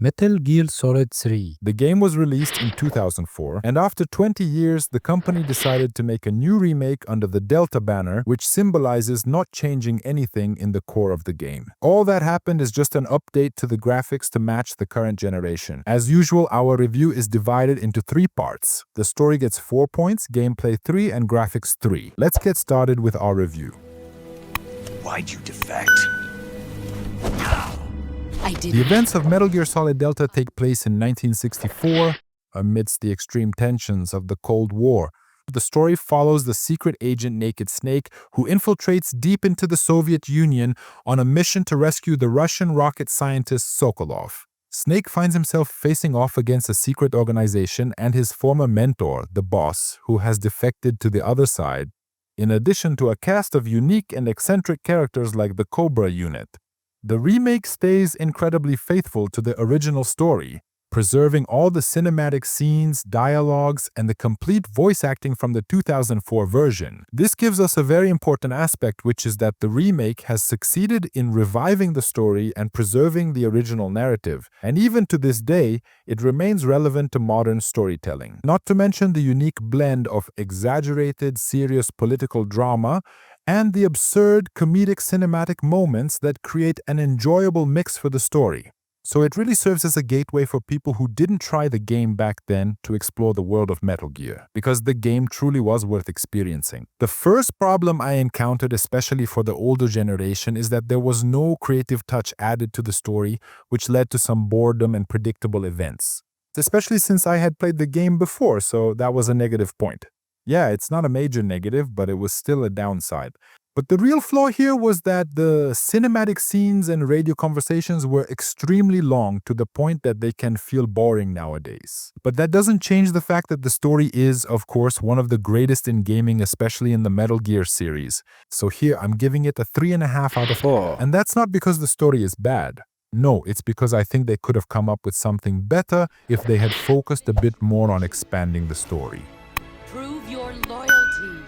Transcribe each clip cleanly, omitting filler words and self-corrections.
Metal Gear Solid 3. The game was released in 2004, and after 20 years, the company decided to make a new remake under the Delta banner, which symbolizes not changing anything in the core of the game. All that happened is just an update to the graphics to match the current generation. As usual, our review is divided into 3 parts. The story gets 4 points, gameplay 3, and graphics 3. Let's get started with our review. Why'd you defect? The events of Metal Gear Solid Delta take place in 1964, amidst the extreme tensions of the Cold War. The story follows the secret agent Naked Snake, who infiltrates deep into the Soviet Union on a mission to rescue the Russian rocket scientist Sokolov. Snake finds himself facing off against a secret organization and his former mentor, the boss, who has defected to the other side, in addition to a cast of unique and eccentric characters like the Cobra unit. The remake stays incredibly faithful to the original story, preserving all the cinematic scenes, dialogues, and the complete voice acting from the 2004 version. This gives us a very important aspect, which is that the remake has succeeded in reviving the story and preserving the original narrative, and even to this day, it remains relevant to modern storytelling. Not to mention the unique blend of exaggerated, serious political drama and the absurd comedic cinematic moments that create an enjoyable mix for the story. So it really serves as a gateway for people who didn't try the game back then to explore the world of Metal Gear, because the game truly was worth experiencing. The first problem I encountered, especially for the older generation, is that there was no creative touch added to the story, which led to some boredom and predictable events. Especially since I had played the game before, so that was a negative point. Yeah, it's not a major negative, but it was still a downside. But the real flaw here was that the cinematic scenes and radio conversations were extremely long, to the point that they can feel boring nowadays. But that doesn't change the fact that the story is, of course, one of the greatest in gaming, especially in the Metal Gear series. So here I'm giving it a 3.5 out of 4. And that's not because the story is bad. No, it's because I think they could have come up with something better if they had focused a bit more on expanding the story. Prove your loyalty.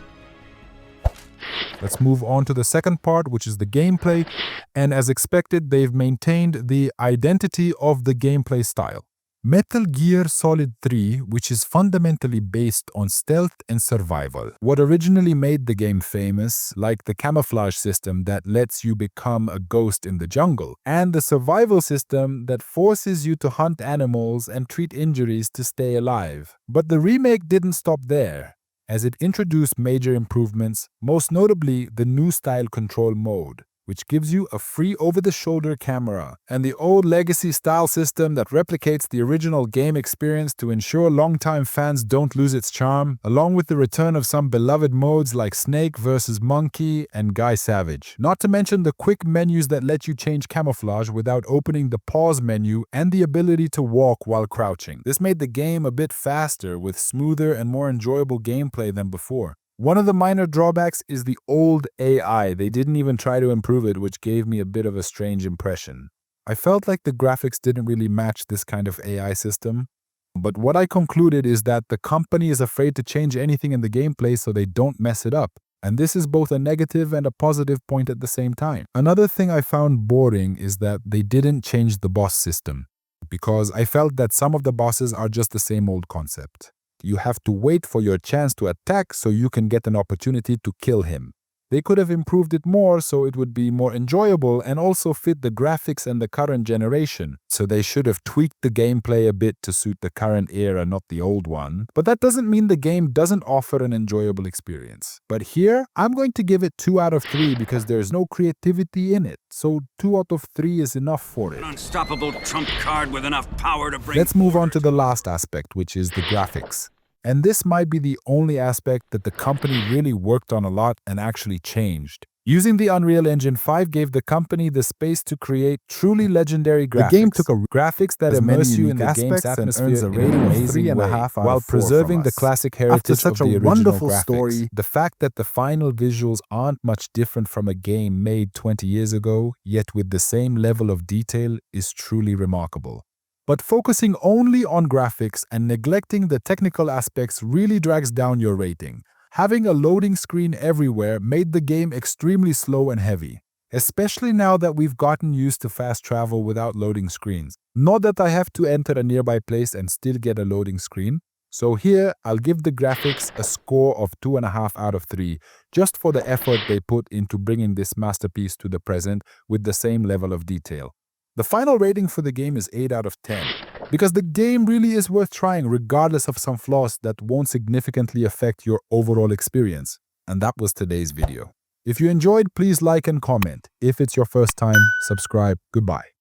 Let's move on to the second part, which is the gameplay, and as expected, they've maintained the identity of the gameplay style. Metal Gear Solid 3, which is fundamentally based on stealth and survival. What originally made the game famous, like the camouflage system that lets you become a ghost in the jungle, and the survival system that forces you to hunt animals and treat injuries to stay alive. But the remake didn't stop there, as it introduced major improvements, most notably the new style control mode, which gives you a free over-the-shoulder camera, and the old legacy style system that replicates the original game experience to ensure longtime fans don't lose its charm, along with the return of some beloved modes like Snake vs. Monkey and Guy Savage. Not to mention the quick menus that let you change camouflage without opening the pause menu and the ability to walk while crouching. This made the game a bit faster, with smoother and more enjoyable gameplay than before. One of the minor drawbacks is the old AI. They didn't even try to improve it, which gave me a bit of a strange impression. I felt like the graphics didn't really match this kind of AI system. But what I concluded is that the company is afraid to change anything in the gameplay so they don't mess it up. And this is both a negative and a positive point at the same time. Another thing I found boring is that they didn't change the boss system, because I felt that some of the bosses are just the same old concept. You have to wait for your chance to attack so you can get an opportunity to kill him. They could have improved it more so it would be more enjoyable and also fit the graphics and the current generation. So they should have tweaked the gameplay a bit to suit the current era, not the old one. But that doesn't mean the game doesn't offer an enjoyable experience. But here, I'm going to give it 2 out of 3 because there's no creativity in it. So 2 out of 3 is enough for it. An unstoppable trump card with enough power to bring. Let's move on to the last aspect, which is the graphics. And this might be the only aspect that the company really worked on a lot and actually changed. Using the Unreal Engine 5 gave the company the space to create truly legendary graphics. The game took a graphics that immerse you in the game's atmosphere and earns a rating of 3.5 while preserving the classic heritage of the original wonderful graphics. Story, the fact that the final visuals aren't much different from a game made 20 years ago, yet with the same level of detail, is truly remarkable. But focusing only on graphics and neglecting the technical aspects really drags down your rating. Having a loading screen everywhere made the game extremely slow and heavy. especially now that we've gotten used to fast travel without loading screens. Not that I have to enter a nearby place and still get a loading screen. So here, I'll give the graphics a score of 2.5 out of 3, just for the effort they put into bringing this masterpiece to the present with the same level of detail. The final rating for the game is 8 out of 10, because the game really is worth trying regardless of some flaws that won't significantly affect your overall experience. And that was today's video. If you enjoyed, please like and comment. If it's your first time, subscribe. Goodbye.